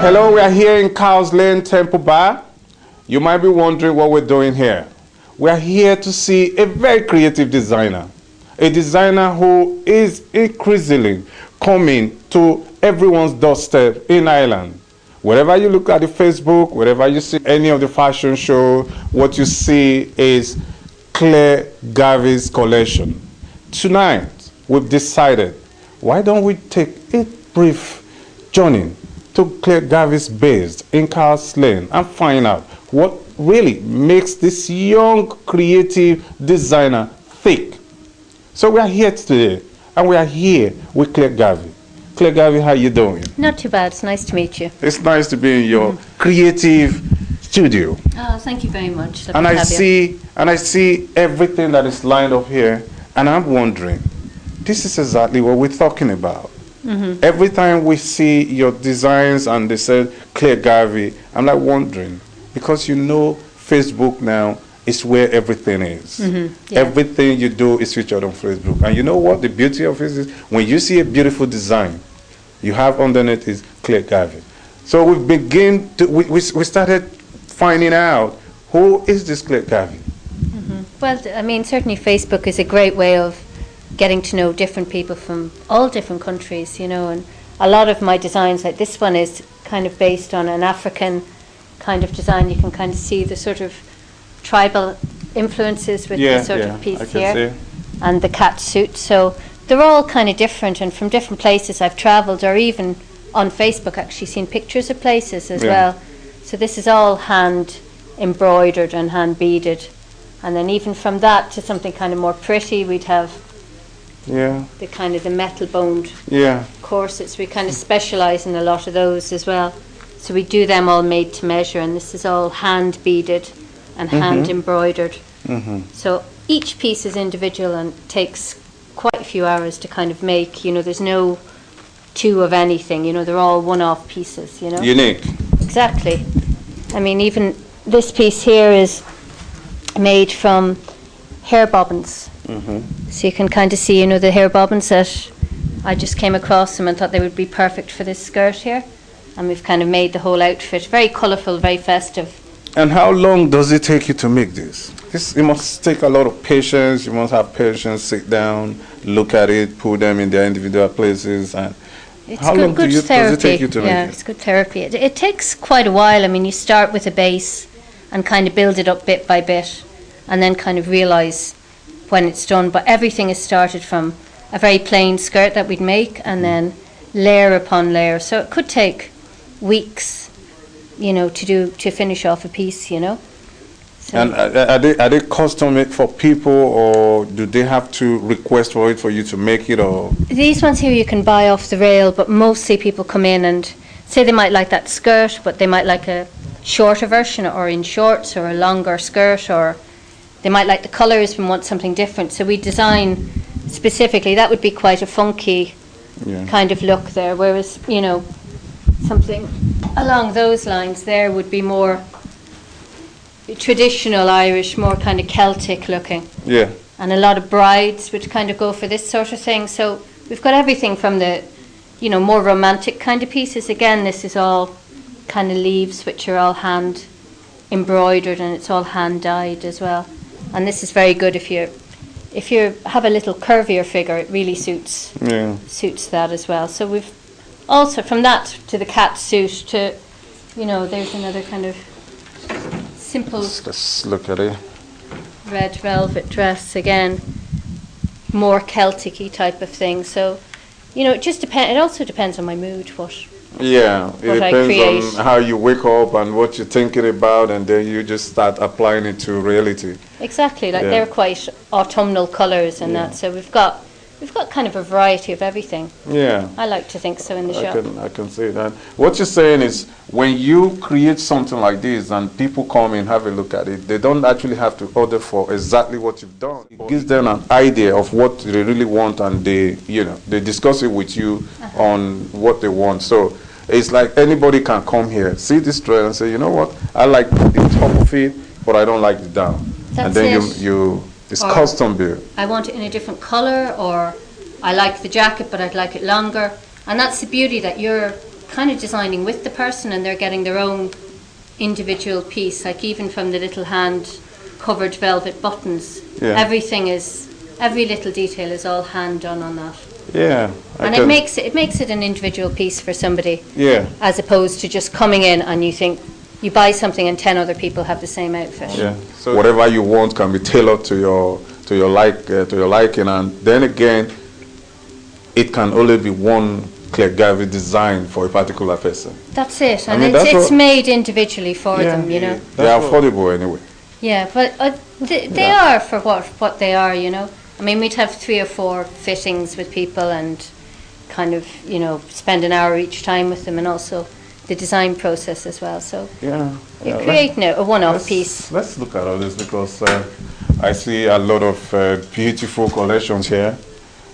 Hello, we are here in Cows Lane Temple Bar. You might be wondering what we're doing here. We are here to see a very creative designer. A designer who is increasingly coming to everyone's doorstep in Ireland. Wherever you look at the Facebook, wherever you see any of the fashion show, what you see is Garvey's collection. Tonight, we've decided, why don't we take a brief journey to Garvey's base in Cows Lane and find out what really makes this young creative designer thick. So we are here today, and we are here with Garvey. Garvey, how you doing? Not too bad. It's nice to meet you. It's nice to be in your creative studio. Oh, thank you very much. And I see everything that is lined up here, and I'm wondering, this is exactly what we're talking about. Every time we see your designs and they said Garvey, I'm like wondering, because you know Facebook now is where everything is. Yeah. Everything you do is featured on Facebook. And you know what the beauty of it is? When you see a beautiful design, you have underneath is Garvey. So we started finding out, who is this Garvey? Well, I mean, certainly Facebook is a great way of getting to know different people from all different countries, you know, and a lot of my designs, like this one, is kind of based on an African kind of design. You can kind of see the sort of tribal influences with this sort of piece here, and the cat suit. So they're all kind of different, and from different places I've travelled, or even on Facebook actually seen pictures of places as well. So this is all hand embroidered and hand beaded, and then even from that to something kind of more pretty, we'd have the kind of the metal boned corsets. We kind of specialise in a lot of those as well. So we do them all made to measure, and this is all hand beaded and hand embroidered. So each piece is individual and takes quite a few hours to kind of make. You know, there's no two of anything, you know, they're all one-off pieces, you know. Unique. Exactly. I mean, even this piece here is made from hair bobbins. So you can kind of see, you know, the hair bobbins that I just came across them and thought they would be perfect for this skirt here. And we've kind of made the whole outfit very colourful, very festive. And how long does it take you to make this? It must take a lot of patience. You must have patience, sit down, look at it, put them in their individual places. And how long does it take you to make it? Yeah, it's good therapy. It takes quite a while. I mean, you start with a base and kind of build it up bit by bit, and then kind of realise when it's done. But everything is started from a very plain skirt that we'd make, and then layer upon layer. So it could take weeks, you know, to finish off a piece, you know. So and are they custom made for people, or do they have to request for it for you to make it? Or these ones here you can buy off the rail, but mostly people come in and say they might like that skirt, but they might like a shorter version, or in shorts, or a longer skirt, or they might like the colours and want something different. So we design specifically. That would be quite a funky kind of look there, whereas, you know, something along those lines there would be more traditional Irish, more kind of Celtic looking. Yeah. And a lot of brides would kind of go for this sort of thing. So we've got everything from the, you know, more romantic kind of pieces. Again, this is all kind of leaves which are all hand embroidered, and it's all hand dyed as well. And this is very good if you have a little curvier figure. It really suits that as well. So we've also, from that to the cat suit to, you know, there's another kind of simple. Let's look at it. Red velvet dress, again, more Celtic-y type of thing. So, you know, it just depends. It also depends on my mood. It depends on how you wake up and what you're thinking about, and then you just start applying it to reality. Exactly, like they're quite autumnal colours and that. So we've got kind of a variety of everything. Yeah. I like to think so in the shop. I can see that. What you're saying is, when you create something like this and people come and have a look at it, they don't actually have to order for exactly what you've done. It gives them an idea of what they really want, and they discuss it with you on what they want. So it's like anybody can come here, see this dress and say, you know what, I like the top of it, but I don't like the down. That's and then it's custom built. I want it in a different colour, or I like the jacket but I'd like it longer. And that's the beauty, that you're kind of designing with the person, and they're getting their own individual piece, like even from the little hand covered velvet buttons. Yeah. Every little detail is all hand done on that. Yeah. And it makes it an individual piece for somebody. Yeah. As opposed to just coming in and you think you buy something and 10 other people have the same outfit. Yeah. So whatever you want can be tailored to your liking, and then again, it can only be one Claire Garvey design for a particular person. That's it, and it's made individually for them, you know. They're affordable anyway. Yeah, but they are for what they are, you know. I mean, we'd have 3 or 4 fittings with people and kind of, you know, spend an hour each time with them, and also the design process as well. So you're creating a one-off piece. Let's look at all this, because I see a lot of beautiful collections here,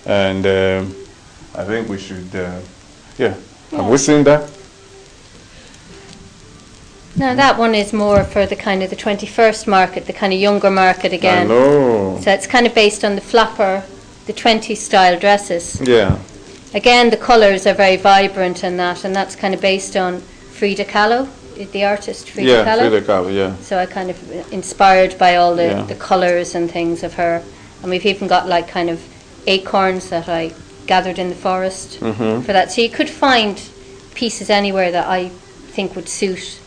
and I think we should, have we seen that? No, that one is more for the kind of the 21st market, the kind of younger market again. I know. So it's kind of based on the flapper, the 20s style dresses. Yeah. Again, the colours are very vibrant in that, and that's kind of based on Frida Kahlo, the artist Frida Kahlo. Yeah, Frida Kahlo, yeah. So I kind of inspired by all the colours and things of her. And we've even got like kind of acorns that I gathered in the forest for that. So you could find pieces anywhere that I think would suit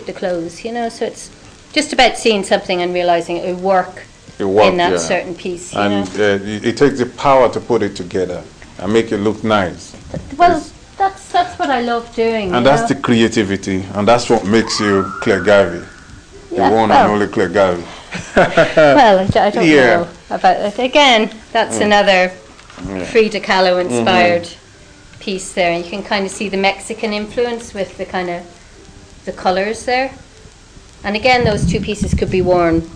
the clothes, you know. So it's just about seeing something and realising it would work in that certain piece, you know. It takes the power to put it together and make it look nice. Well, that's what I love doing. And that's the creativity, and that's what makes you Claire Garvey, the one and only Claire Garvey. Well, I don't know about it. Again, that's another Frida Kahlo inspired piece there, and you can kind of see the Mexican influence with the kind of the colours there. And again, those 2 pieces could be worn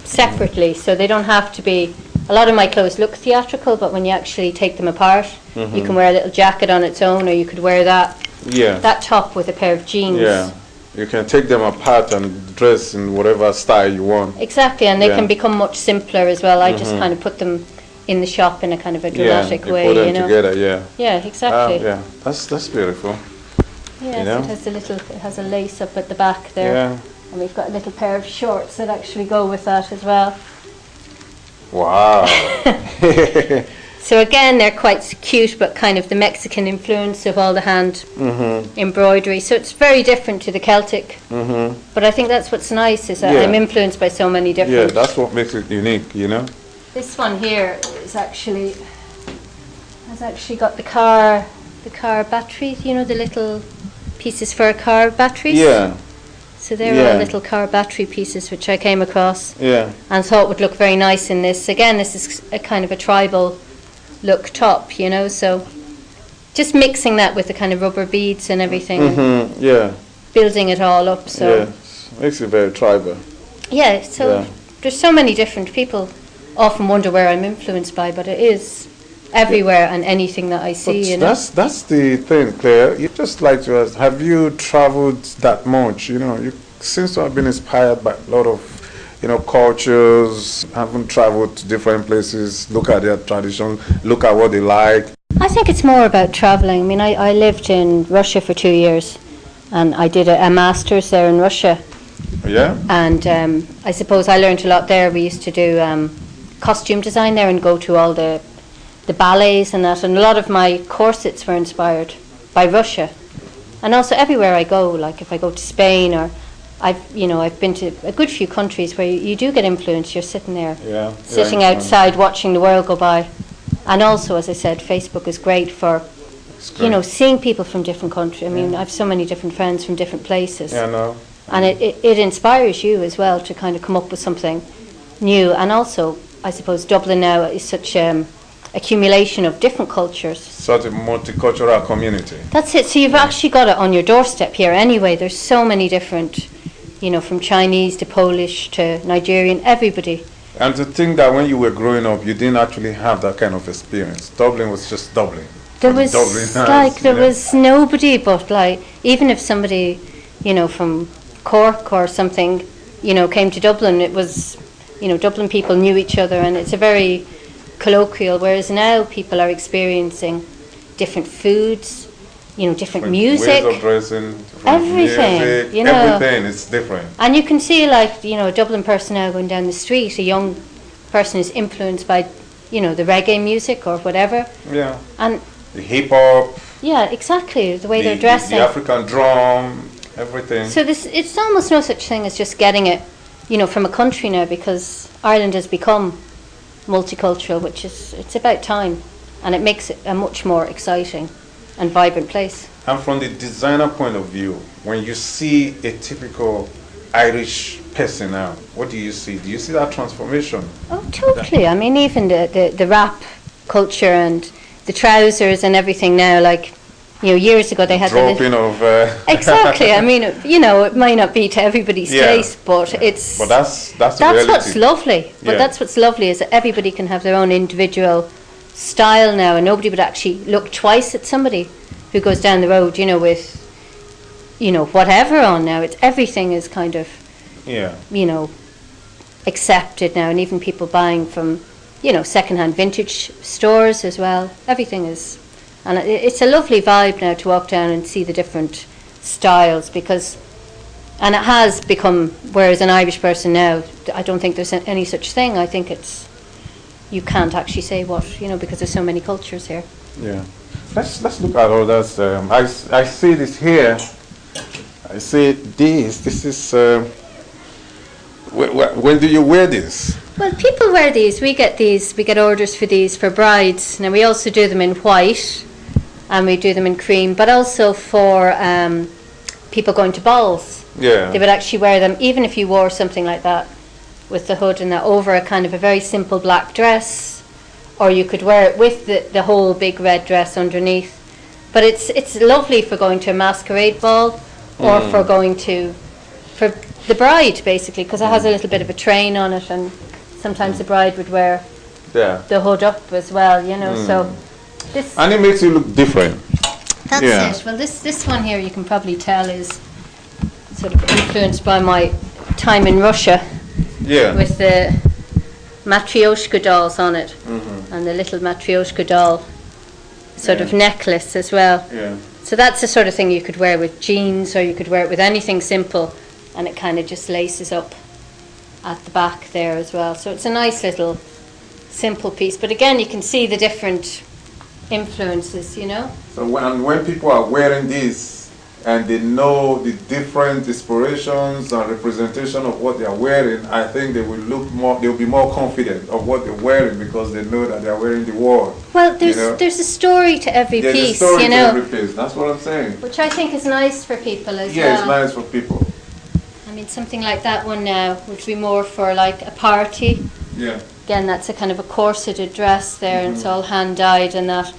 separately, so they don't have to be. A lot of my clothes look theatrical, but when you actually take them apart, you can wear a little jacket on its own, or you could wear that top with a pair of jeans. Yeah, you can take them apart and dress in whatever style you want. Exactly, and they can become much simpler as well. I just kind of put them in the shop in a kind of a dramatic way, put them you know. together, Yeah, exactly. Yeah, that's beautiful. Yeah, you know? So it has a lace up at the back there. Yeah. And we've got a little pair of shorts that actually go with that as well. Wow. So again, they're quite cute, but kind of the Mexican influence of all the hand embroidery. So it's very different to the Celtic. But I think that's what's nice, is that I'm influenced by so many different. Yeah, that's what makes it unique, you know. This one here has actually got the car batteries, you know, the little pieces for car batteries. Yeah. So they're all little car battery pieces which I came across. Yeah. And thought would look very nice in this. Again, this is a kind of a tribal look top, you know, so just mixing that with the kind of rubber beads and everything. Building it all up, so makes it very tribal. Yeah, so there's so many different people. Often wonder where I'm influenced by, but it is everywhere and anything that I see. But you know? That's the thing, Claire. You just like to ask, have you traveled that much? You know, you seem to have been inspired by a lot of, you know, cultures. Haven't traveled to different places, look at their traditions, look at what they like. I think it's more about traveling. I mean, I lived in Russia for 2 years, and I did a master's there in Russia. Yeah. And I suppose I learned a lot there. We used to do costume design there and go to all the ballets and that, and a lot of my corsets were inspired by Russia. And also everywhere I go, like if I go to Spain, or I've been to a good few countries where you do get influenced. You're sitting there, sitting outside watching the world go by. And also, as I said, Facebook is great for, you know, seeing people from different countries. I mean, I have so many different friends from different places. Yeah, no. And it inspires you as well to kind of come up with something new. And also, I suppose Dublin now is such accumulation of different cultures. Sort of multicultural community. That's it. So you've actually got it on your doorstep here anyway. There's so many different, you know, from Chinese to Polish to Nigerian, everybody. And to think that when you were growing up, you didn't actually have that kind of experience. Dublin was just Dublin. There was was nobody, but like, even if somebody, you know, from Cork or something, you know, came to Dublin, it was, you know, Dublin people knew each other, and it's a very colloquial, whereas now people are experiencing different foods, different music. Ways of dressing, everything, music, you know. everything is different. And you can see, like, a Dublin person now going down the street, a young person is influenced by, the reggae music or whatever. Yeah. And the hip hop. Yeah, exactly, the way they're dressing. The African drum, everything. So it's almost no such thing as just getting it, from a country now, because Ireland has become multicultural, which it's about time, and it makes it a much more exciting and vibrant place. And from the designer point of view, when you see a typical Irish person now, what do you see? Do you see that transformation? Oh, totally. I mean, even the rap culture and the trousers and everything now, like, years ago they had dropping of exactly. I mean, it might not be to everybody's taste, but it's. But that's what's lovely. But that's what's lovely is that everybody can have their own individual style now, and nobody would actually look twice at somebody who goes down the road, with, whatever on now. Everything is kind of, accepted now, and even people buying from, second-hand vintage stores as well. Everything is, and it's a lovely vibe now to walk down and see the different styles, and it has become, whereas an Irish person now, I don't think there's any such thing. I think you can't actually say what, because there's so many cultures here. Yeah. Let's look at all that. I see this here. I see this. This is. When do you wear this? Well, people wear these. We get orders for these for brides. Now we also do them in white, and we do them in cream, but also for people going to balls. Yeah. They would actually wear them, even if you wore something like that, with the hood and that over a kind of a very simple black dress, or you could wear it with the whole big red dress underneath. But it's lovely for going to a masquerade ball, or for the bride, basically, because it has a little bit of a train on it, and sometimes the bride would wear the hood up as well, so this. And it makes you look different. That's it. Well, this one here, you can probably tell, is sort of influenced by my time in Russia. Yeah. With the Matryoshka dolls on it, and the little Matryoshka doll sort of necklace as well. Yeah. So that's the sort of thing you could wear with jeans, or you could wear it with anything simple, and it kind of just laces up at the back there as well. So it's a nice little simple piece. But again, you can see the different influences, So when people are wearing this, and they know the different inspirations and representation of what they are wearing, I think they'll be more confident of what they're wearing, because they know that they're wearing the word. Well, there's a story to every piece, There's a story to every piece. That's what I'm saying. Which I think is nice for people as well. Yeah, it's nice for people. I mean, something like that one now would be more for like a party. Yeah. Again, that's a kind of a corseted dress there, and it's all hand-dyed and that.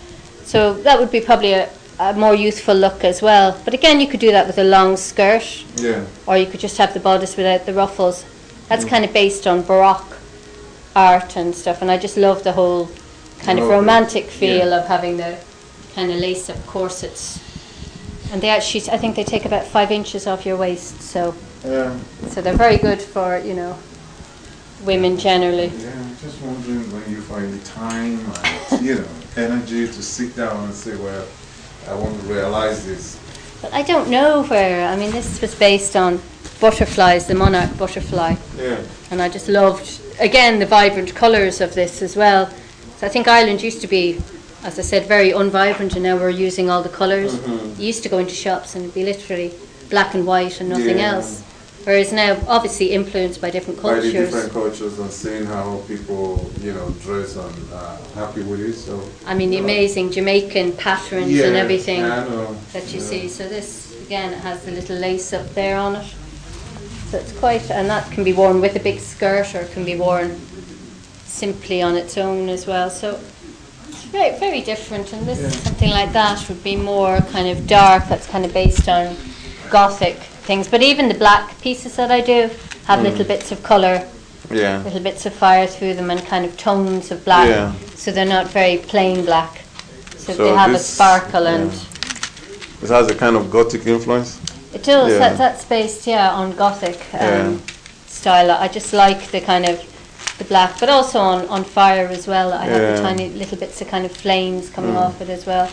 So that would be probably a more youthful look as well. But again, you could do that with a long skirt. Yeah. Or you could just have the bodice without the ruffles. That's kind of based on Baroque art and stuff, and I just love the whole kind of romantic feel of having the kind of lace-up corsets. And they actually, I think they take about 5 inches off your waist, so they're very good for, women generally. Yeah, I'm just wondering when you find the time and, energy to sit down and say, well, I want to realize this. But I don't know where. I mean, this was based on butterflies, the monarch butterfly. Yeah. And I just loved, again, the vibrant colours of this as well. So I think Ireland used to be, as I said, very unvibrant, and now we're using all the colours. You used to go into shops and it'd be literally black and white and nothing else. Whereas now, obviously influenced by different cultures. By the different cultures, and seeing how people, dress and happy with it. So I mean, the amazing Jamaican patterns and everything that you see. So this, again, it has the little lace up there on it. So it's quite, and that can be worn with a big skirt, or it can be worn simply on its own as well. So it's very, very different. And this, something like that would be more kind of dark. That's kind of based on Gothic things. But even the black pieces that I do have little bits of colour, little bits of fire through them, and kind of tones of black. So they're not very plain black. So they have a sparkle and. This has a kind of Gothic influence. It does. That's based, on Gothic style. I just like the kind of the black, but also on fire as well. I have the tiny little bits of kind of flames coming off it as well.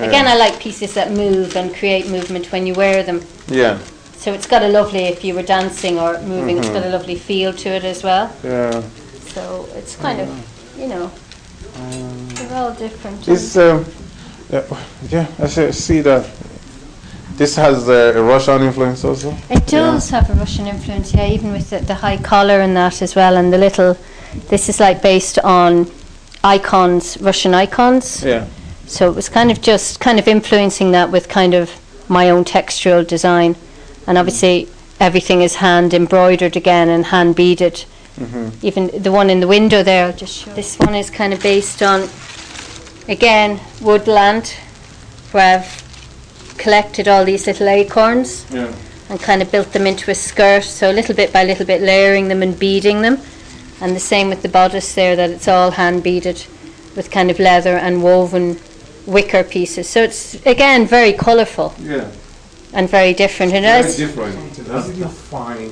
Again, I like pieces that move and create movement when you wear them. Yeah. So it's got a lovely, if you were dancing or moving, it's got a lovely feel to it as well. Yeah. So it's kind of, you know, they're all different. This, yeah, I see that. This has a Russian influence also? It does have a Russian influence, yeah, even with the high collar and that as well, and the little, this is like based on icons, Russian icons. Yeah. So it was kind of just kind of influencing that with kind of my own textural design. And obviously everything is hand embroidered again and hand beaded. Even the one in the window there, I'll just show. This one is kind of based on, again, woodland, where I've collected all these little acorns and kind of built them into a skirt, so little bit by little bit layering them and beading them. And the same with the bodice there, that it's all hand beaded with kind of leather and woven wicker pieces. So it's, again, very colourful and very different. And very different. How did you find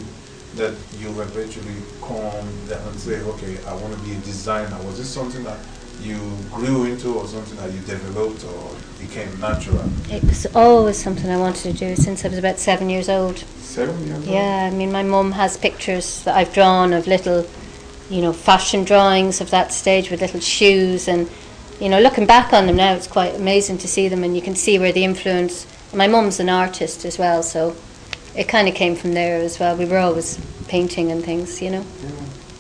that you eventually come and say, okay, I want to be a designer? Was this something that you grew into or something that you developed or became natural? It was always something I wanted to do since I was about 7 years old. 7 years old? Yeah, I mean, my mum has pictures that I've drawn of little, you know, fashion drawings of that stage with little shoes, and, you know, looking back on them now, it's quite amazing to see them, and you can see where the influence. My mum's an artist as well, so it kind of came from there as well. We were always painting and things, you know. Yeah,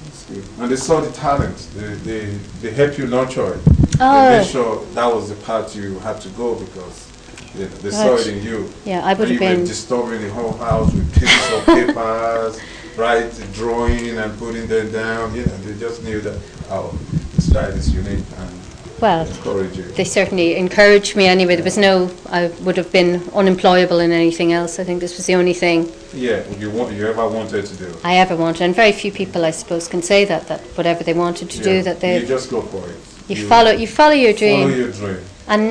that's good. And they saw the talent. They helped you nurture it. Oh. They made sure that was the path you had to go because they saw it in you. Yeah, I would have You been were disturbing the whole house with pieces of papers, right, drawing and putting them down. You know, they just knew that, oh, this style is unique and encourage you. They certainly encouraged me anyway. There was no, I would have been unemployable in anything else. I think this was the only thing. Yeah, you ever wanted to do. I ever wanted, and very few people, I suppose, can say that whatever they wanted to do, that they. You just go for it. You follow your dream. Follow your dream. And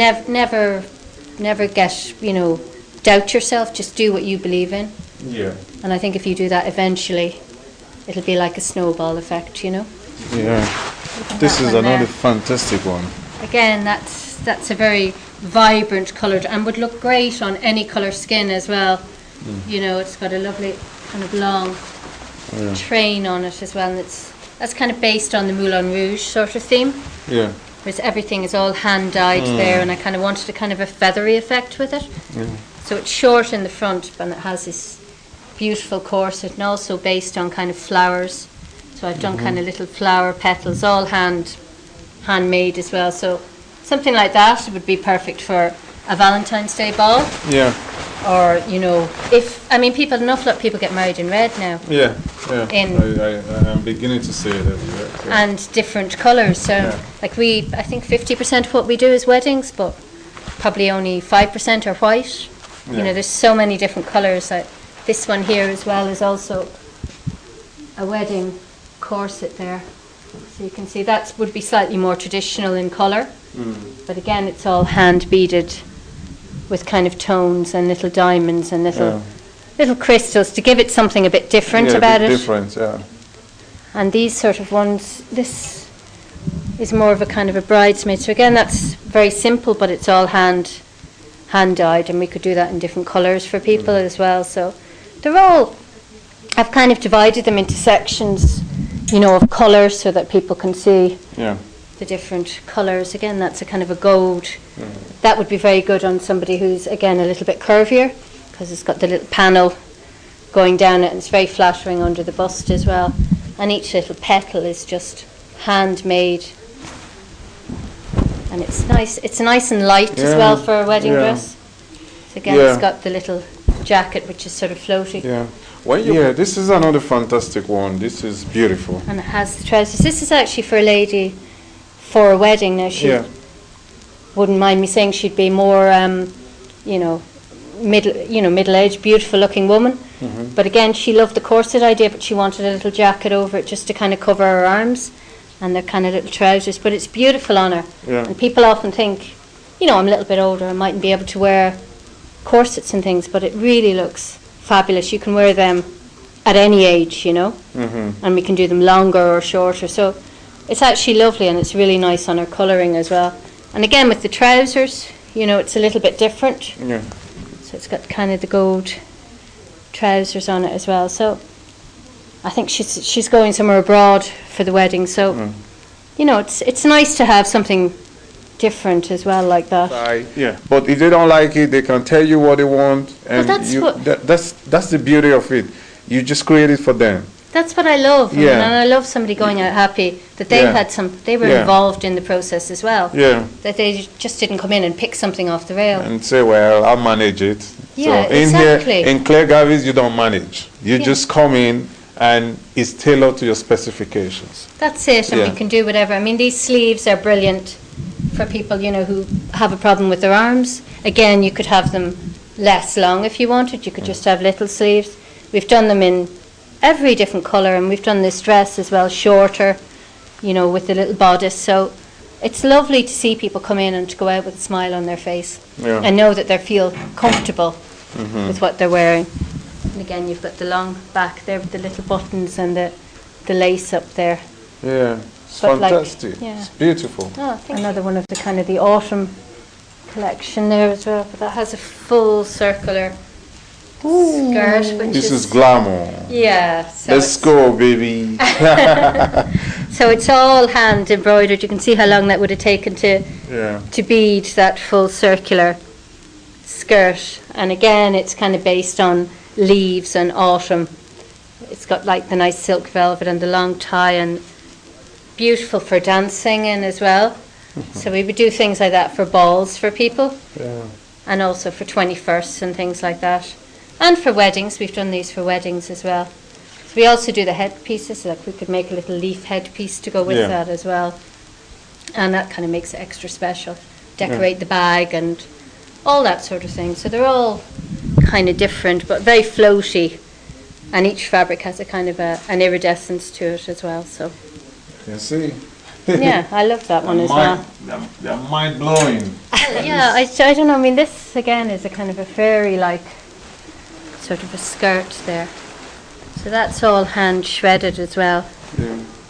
never get, you know, doubt yourself. Just do what you believe in. Yeah. And I think if you do that, eventually, it'll be like a snowball effect, you know. Yeah. This is another fantastic one. Again, that's a very vibrant coloured and would look great on any colour skin as well. You know, it's got a lovely kind of long train on it as well, and that's kind of based on the Moulin Rouge sort of theme. Yeah. Whereas everything is all hand dyed there, and I kind of wanted a kind of a feathery effect with it. So it's short in the front, but it has this beautiful corset, and also based on kind of flowers. So I've done kind of little flower petals, all handmade as well. So something like that would be perfect for a Valentine's Day ball. Yeah. Or, you know, an awful lot of people get married in red now. Yeah, yeah. I'm beginning to see that. Yeah. And different colours. So, like I think 50% of what we do is weddings, but probably only 5% are white. You know, there's so many different colours. This one here as well is also a wedding corset there. So you can see that would be slightly more traditional in colour. But again, it's all hand beaded with kind of tones and little diamonds and little crystals to give it something a bit different about it. Different, yeah. And these sort of ones, this is more of a kind of a bridesmaid. So again, that's very simple, but it's all hand dyed, and we could do that in different colours for people as well. So they're all, I've kind of divided them into sections, you know, of colours so that people can see the different colours. Again, that's a kind of a gold. That would be very good on somebody who's, again, a little bit curvier, because it's got the little panel going down it, and it's very flattering under the bust as well. And each little petal is just handmade, and it's nice and light as well for a wedding dress. So again, it's got the little jacket which is sort of floaty. This is another fantastic one. This is beautiful. And it has the trousers. This is actually for a lady for a wedding. Now she wouldn't mind me saying she'd be more, middle-aged, beautiful-looking woman. But again, she loved the corset idea, but she wanted a little jacket over it just to kind of cover her arms, and they're kind of little trousers. But it's beautiful on her. And people often think, you know, I'm a little bit older, I mightn't be able to wear corsets and things, but it really looks fabulous. You can wear them at any age, you know, and we can do them longer or shorter. So it's actually lovely, and it's really nice on her colouring as well. And again, with the trousers, You know, it's a little bit different. Yeah. So it's got kind of the gold trousers on it as well. So I think she's going somewhere abroad for the wedding. So you know, it's nice to have something different as well like that. Yeah, but if they don't like it, they can tell you what they want, and that's the beauty of it. You just create it for them. That's what I love. I mean, and I love somebody going out happy that they had they were involved in the process as well. Yeah. That they just didn't come in and pick something off the rail and say, well, I'll manage it. Yeah, so exactly. In Claire Garvey's, you don't manage. You just come in and it's tailored to your specifications. That's it, and we can do whatever. I mean, these sleeves are brilliant for people, you know, who have a problem with their arms. Again, you could have them less long if you wanted. You could just have little sleeves. We've done them in every different colour, and we've done this dress as well, shorter, you know, with the little bodice. So it's lovely to see people come in and to go out with a smile on their face and know that they feel comfortable with what they're wearing. And again, you've got the long back there with the little buttons and the lace up there. Yeah, it's fantastic. It's beautiful. Oh, another one of the kind of the autumn collection there as well, but that has a full circular skirt. Which this is glamour. Yeah. So let's go, baby. So it's all hand embroidered. You can see how long that would have taken to bead that full circular skirt. And again, it's kind of based on leaves and autumn. It's got like the nice silk velvet and the long tie, and beautiful for dancing in as well. So we would do things like that for balls for people, and also for 21sts and things like that, and for weddings. We've done these for weddings as well. So we also do the headpieces, like we could make a little leaf headpiece to go with that as well, and that kind of makes it extra special. Decorate the bag and all that sort of thing. So they're all kind of different, but very floaty, and each fabric has a kind of an iridescence to it as well. So you see. Yeah, I love that one as well. They're mind blowing. Yeah, I don't know. I mean, this again is a kind of a fairy-like sort of a skirt there. So that's all hand shredded as well,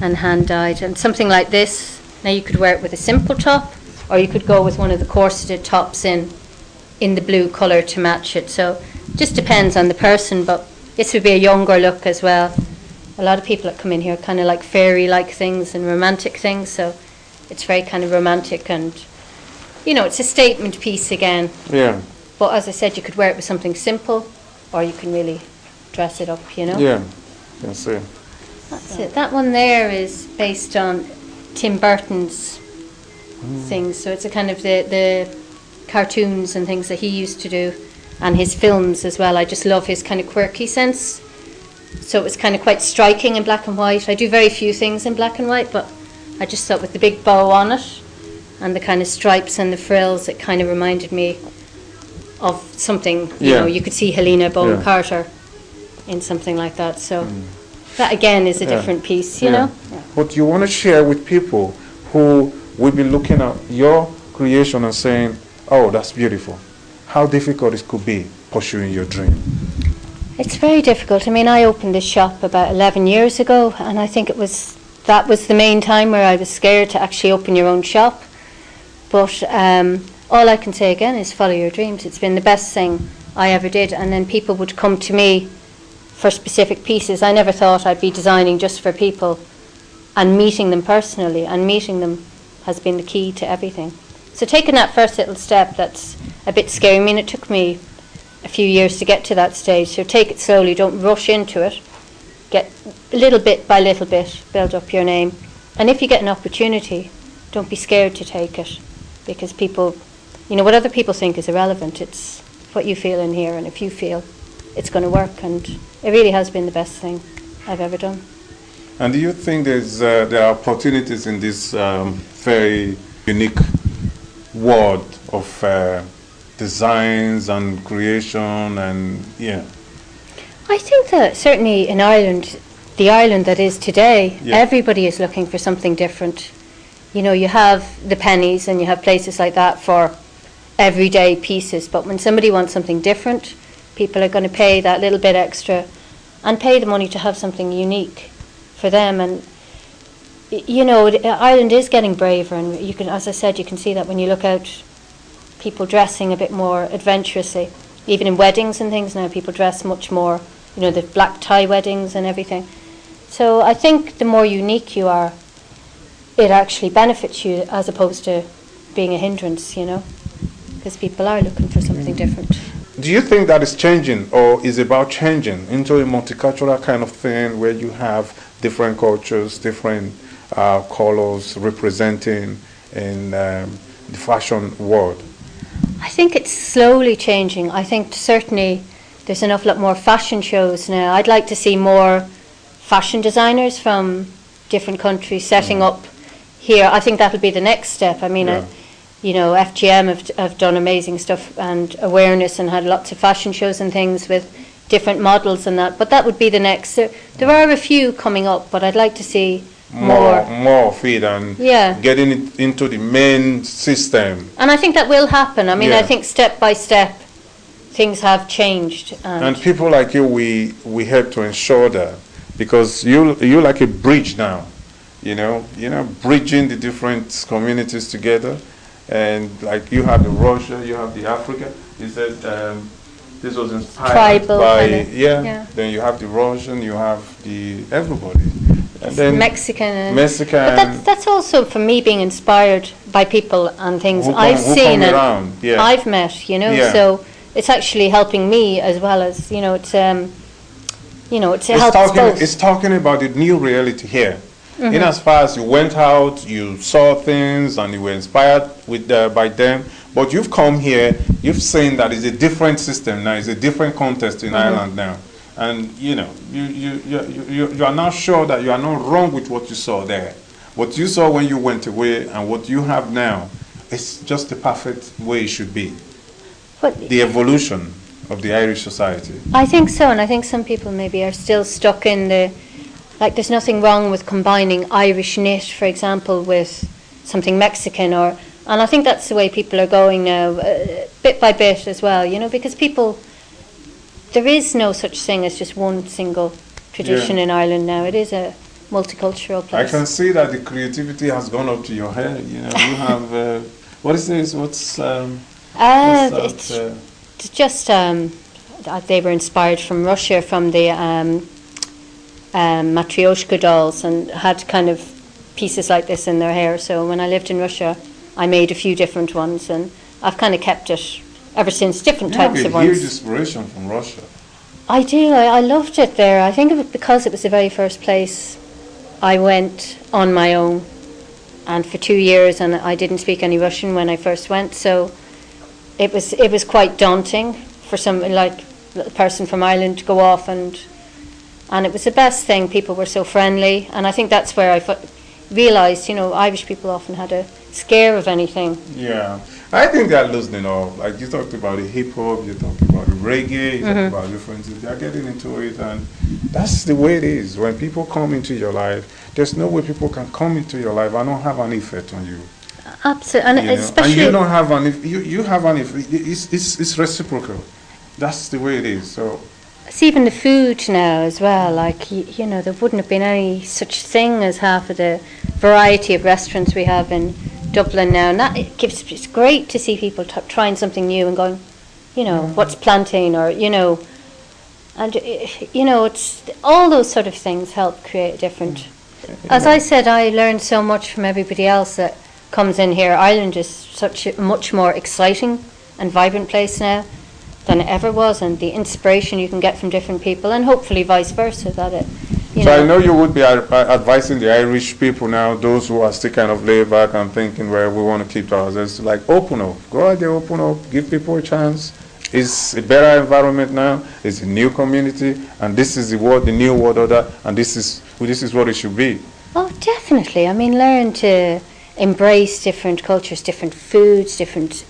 and hand dyed. And something like this, now you could wear it with a simple top, or you could go with one of the corseted tops in the blue colour to match it. So it just depends on the person, but this would be a younger look as well. A lot of people that come in here kind of like fairy-like things and romantic things, so it's very kind of romantic, and you know, it's a statement piece again. Yeah. But as I said, you could wear it with something simple, or you can really dress it up, you know. Yeah, that's it. That's it. That one there is based on Tim Burton's things, so it's a kind of the cartoons and things that he used to do, and his films as well. I just love his kind of quirky sense. So it was kind of quite striking in black and white. I do very few things in black and white, but I just thought with the big bow on it and the kind of stripes and the frills, it kind of reminded me of something, you know, you could see Helena Bonham Carter in something like that. So that again is a different piece, you know. But you want to share with people who will be looking at your creation and saying, oh, that's beautiful. How difficult it could be pursuing your dream. It's very difficult. I mean, I opened this shop about 11 years ago, and I think that was the main time where I was scared to actually open your own shop. But all I can say again is follow your dreams. It's been the best thing I ever did. And then people would come to me for specific pieces. I never thought I'd be designing just for people, and meeting them personally, and meeting them has been the key to everything. So taking that first little step, that's a bit scary. I mean, it took me a few years to get to that stage, so take it slowly, don't rush into it, get little bit by little bit, build up your name, and if you get an opportunity, don't be scared to take it, because people, you know, what other people think is irrelevant. It's what you feel in here, and if you feel it's going to work, and it really has been the best thing I've ever done. And do you think there are opportunities in this very unique world of designs and creation, and I think that certainly in Ireland, the Ireland that is today, everybody is looking for something different. You know, you have the pennies and you have places like that for everyday pieces, but when somebody wants something different, people are going to pay that little bit extra and pay the money to have something unique for them. And you know, Ireland is getting braver, and you can, as I said, you can see that when you look out people dressing a bit more adventurously. Even in weddings and things now, people dress much more, you know, the black tie weddings and everything. So I think the more unique you are, it actually benefits you as opposed to being a hindrance, you know, because people are looking for something different. Do you think that is changing, or is about changing into a multicultural kind of thing where you have different cultures, different colors representing in the fashion world? I think it's slowly changing. I think certainly there's an awful lot more fashion shows now. I'd like to see more fashion designers from different countries setting up here. I think that'll be the next step. I mean, you know, FGM have done amazing stuff and awareness and had lots of fashion shows and things with different models and that. But that would be the next. There are a few coming up, but I'd like to see more of it and getting it into the main system. And I think that will happen. I mean, I think step by step things have changed. And people like you, we help to ensure that, because you're like a bridge now, you know, bridging the different communities together. And like you have the Russia, you have the Africa. You said this was inspired tribal by Then you have the Russian, you have the everybody, and then Mexican. But that's also for me being inspired by people and things I've seen and I've met. You know, so it's actually helping me as well as you know. It's helps both. It's talking about the new reality here. In as far as you went out, you saw things and you were inspired by them, but you've come here, you've seen that it's a different system now, it's a different context in Ireland now, and you know you are now sure that you are not wrong with what you saw there. What you saw when you went away and what you have now, it's just the perfect way it should be. But the evolution of the Irish society. I think so, and I think some people maybe are still stuck in the. Like there's nothing wrong with combining Irish knit, for example, with something Mexican, and I think that's the way people are going now, bit by bit as well, you know, because there is no such thing as just one single tradition in Ireland now. It is a multicultural place. I can see that the creativity has gone up to your head, you know, you have, what is this, it's just, they were inspired from Russia, from the matryoshka dolls, and had kind of pieces like this in their hair. So when I lived in Russia, I made a few different ones, and I've kind of kept it ever since, different types of ones. You have a huge inspiration from Russia. I do. I loved it there. I think of it because it was the very first place I went on my own, and for 2 years, and I didn't speak any Russian when I first went, so it was quite daunting for someone like a person from Ireland to go off, and it was the best thing. People were so friendly, and I think that's where I realised, you know, Irish people often had a scare of anything. Yeah, I think they're loosening up. Like you talked about the hip hop, you talked about the reggae, you talked about different things. They're getting into it, and that's the way it is. When people come into your life, there's no way people can come into your life and not have an effect on you. Absolutely, and especially and you don't have an you have an effect. It's reciprocal. That's the way it is. So. It's even the food now as well, like, you know, there wouldn't have been any such thing as half of the variety of restaurants we have in Dublin now, and that it's great to see people trying something new and going, you know, what's plantain, or, you know, and, you know, it's all those sort of things help create a different. As I said, I learned so much from everybody else that comes in here. Ireland is such a much more exciting and vibrant place now than it ever was, and the inspiration you can get from different people, and hopefully vice versa. I know you would be advising the Irish people now, those who are still kind of laid back and thinking, well, we want to keep ourselves, like, open up, go out there, open up, give people a chance. It's a better environment now. It's a new community, and this is the new world order, and this is what it should be. Oh, definitely. I mean, learn to embrace different cultures, different foods, different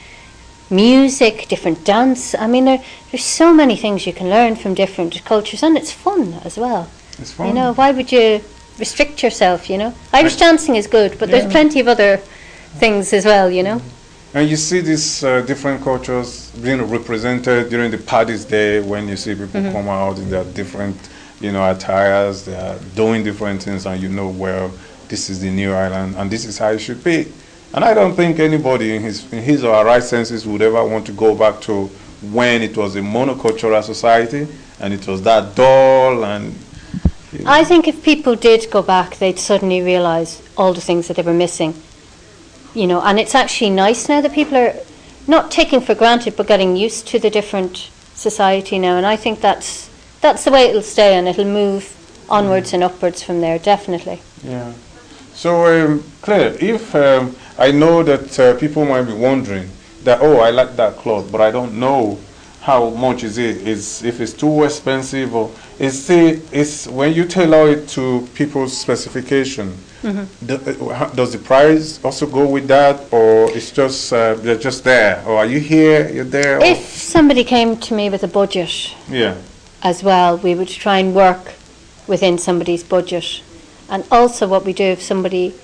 music, different dance. I mean, there's so many things you can learn from different cultures, and it's fun as well. It's fun. You know, why would you restrict yourself, you know? Irish dancing is good, but there's plenty of other things as well, you know? And you see these different cultures being represented during the parties day, when you see people come out in their different, you know, attires, they are doing different things, and you know, well, this is the new Ireland, and this is how it should be. And I don't think anybody in his or her right senses would ever want to go back to when it was a monocultural society and it was that dull and... I think if people did go back, they'd suddenly realise all the things that they were missing. You know, and it's actually nice now that people are not taking for granted, but getting used to the different society now. And I think that's the way it'll stay, and it'll move onwards and upwards from there, definitely. Yeah. So, Claire, if I know that people might be wondering that, oh, I like that cloth, but I don't know how much is it, if it's too expensive, or it's when you tailor it to people's specification, does the price also go with that, or it's just they're just there, or are you here, you're there? If somebody came to me with a budget, yeah, as well, we would try and work within somebody's budget. And also what we do, if somebody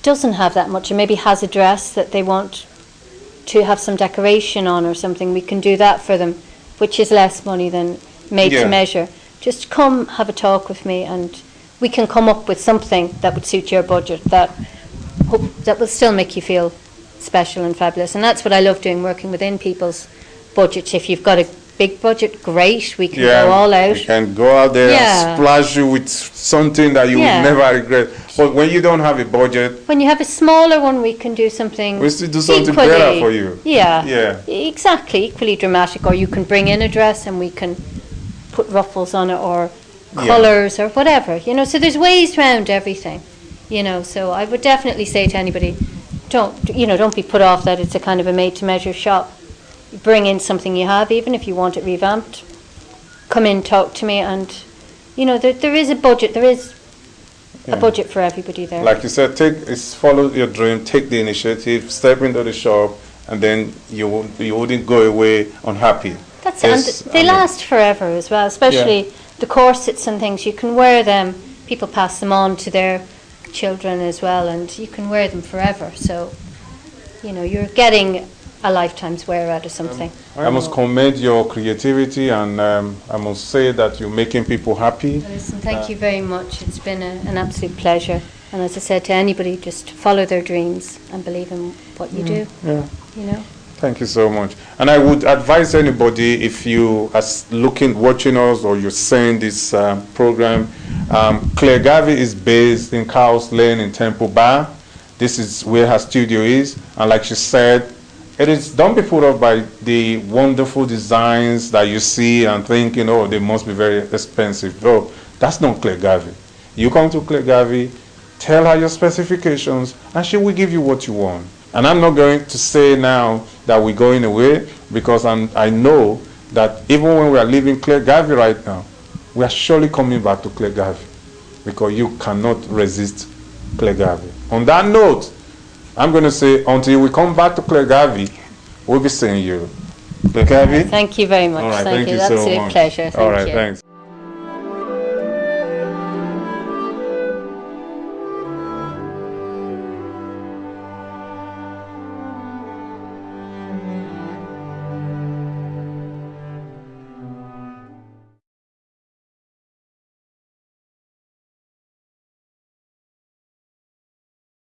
doesn't have that much and maybe has a dress that they want to have some decoration on or something, we can do that for them, which is less money than made to measure. Just come have a talk with me and we can come up with something that would suit your budget, that will still make you feel special and fabulous. And that's what I love doing, working within people's budgets. If you've got a big budget, great, we can go all out. We can go out there and splash you with something that you will never regret. But when you don't have a budget, when you have a smaller one, we can do something. We still do something better for you. Yeah, exactly, equally dramatic. Or you can bring in a dress and we can put ruffles on it, or colours, or whatever. You know, so there's ways around everything. You know, so I would definitely say to anybody, don't be put off that it's a kind of a made-to-measure shop. Bring in something you have, even if you want it revamped. Come in, talk to me, and there is a budget. There is a budget for everybody there. Like you said, follow your dream, take the initiative, step into the shop, and then you wouldn't go away unhappy. That's it. And they last forever as well, especially the corsets and things. You can wear them. People pass them on to their children as well, and you can wear them forever. So, you're getting a lifetime's wear out of something. I must commend your creativity, and I must say that you're making people happy. Listen, thank you very much. It's been an absolute pleasure. And as I said to anybody, just follow their dreams and believe in what you do. Yeah. Thank you so much. And I would advise anybody, if you are watching us, or you're seeing this program, Claire Garvey is based in Cowles Lane in Temple Bar. This is where her studio is, and like she said, don't be put off by the wonderful designs that you see and thinking, oh, they must be very expensive. No, that's not Claire Garvey. You come to Claire Garvey, tell her your specifications, and she will give you what you want. And I'm not going to say now that we're going away, because I know that even when we are leaving Claire Garvey right now, we are surely coming back to Claire Garvey, because you cannot resist Claire Garvey. On that note, I'm going to say, until we come back to Claire Garvey, we'll be seeing you. Claire Garvey? Thank you very much. All right, thank you. That's a pleasure. All right, thanks.